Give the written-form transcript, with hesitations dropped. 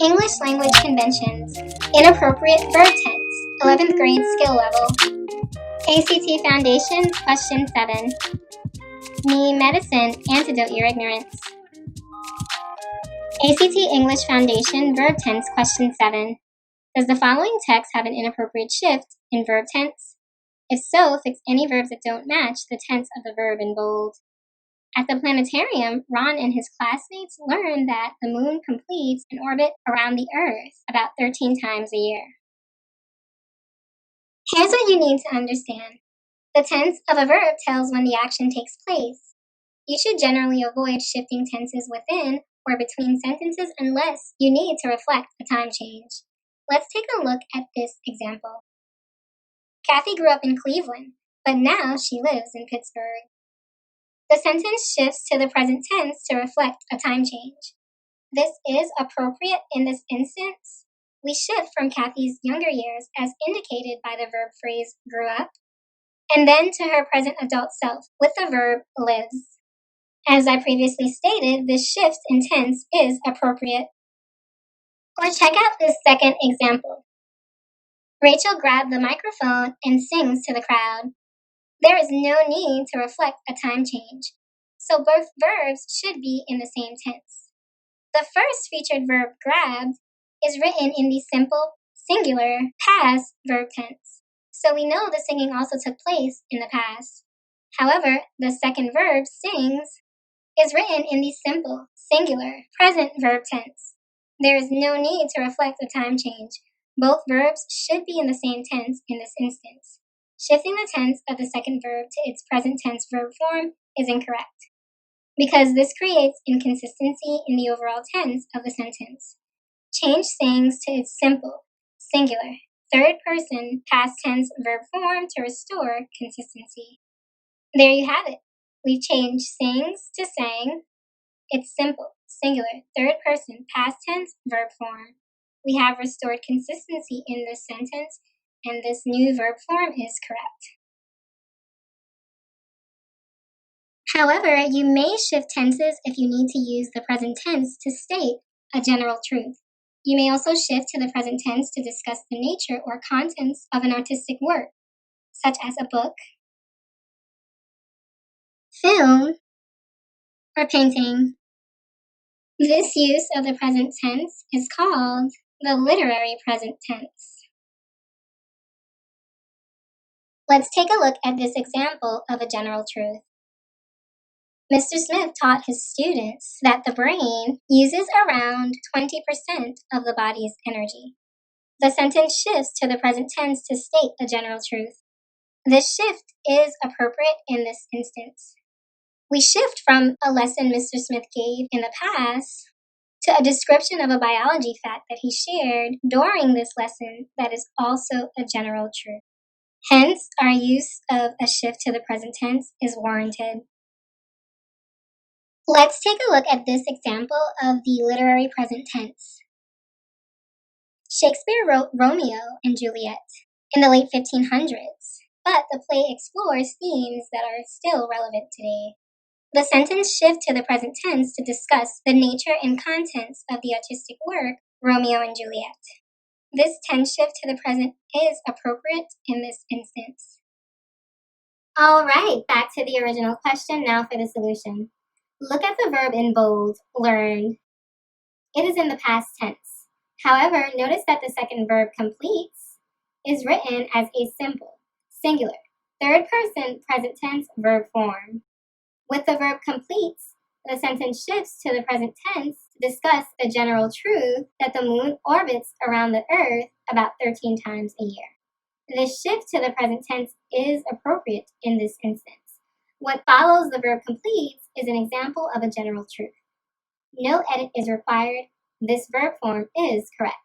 English language conventions. Inappropriate verb tense. 11th grade skill level. ACT Foundation, question 7. Me medicine, antidote your ignorance. ACT English Foundation, verb tense, question 7. Does the following text have an inappropriate shift in verb tense? If so, fix any verbs that don't match the tense of the verb in bold. At the planetarium, Ron and his classmates learned that the moon completes an orbit around the Earth about 13 times a year. Here's what you need to understand. The tense of a verb tells when the action takes place. You should generally avoid shifting tenses within or between sentences unless you need to reflect a time change. Let's take a look at this example. Kathy grew up in Cleveland, but now she lives in Pittsburgh. The sentence shifts to the present tense to reflect a time change. This is appropriate in this instance. We shift from Kathy's younger years, as indicated by the verb phrase grew up, and then to her present adult self with the verb lives. As I previously stated, this shift in tense is appropriate. Or check out this second example. Rachel grabbed the microphone and sings to the crowd. There is no need to reflect a time change, so both verbs should be in the same tense. The first featured verb, grabbed, is written in the simple, singular, past verb tense, so we know the singing also took place in the past. However, the second verb, sings, is written in the simple, singular, present verb tense. There is no need to reflect a time change. Both verbs should be in the same tense in this instance. Shifting the tense of the second verb to its present tense verb form is incorrect, because this creates inconsistency in the overall tense of the sentence. Change sings to its simple, singular, third person, past tense verb form to restore consistency. There you have it. We've changed sings to sang, its simple, singular, third person, past tense verb form. We have restored consistency in this sentence, and this new verb form is correct. However, you may shift tenses if you need to use the present tense to state a general truth. You may also shift to the present tense to discuss the nature or contents of an artistic work, such as a book, film, or painting. This use of the present tense is called the literary present tense. Let's take a look at this example of a general truth. Mr. Smith taught his students that the brain uses around 20% of the body's energy. The sentence shifts to the present tense to state a general truth. This shift is appropriate in this instance. We shift from a lesson Mr. Smith gave in the past to a description of a biology fact that he shared during this lesson that is also a general truth. Hence, our use of a shift to the present tense is warranted. Let's take a look at this example of the literary present tense. Shakespeare wrote Romeo and Juliet in the late 1500s, but the play explores themes that are still relevant today. The sentence shifts to the present tense to discuss the nature and contents of the artistic work Romeo and Juliet. This tense shift to the present is appropriate in this instance. All right, back to the original question now for the solution. Look at the verb in bold, learned. It is in the past tense. However, notice that the second verb, completes, is written as a simple, singular, third person, present tense verb form. With the verb completes, the sentence shifts to the present tense to discuss the general truth that the moon orbits around the Earth about 13 times a year. This shift to the present tense is appropriate in this instance. What follows the verb completes is an example of a general truth. No edit is required. This verb form is correct.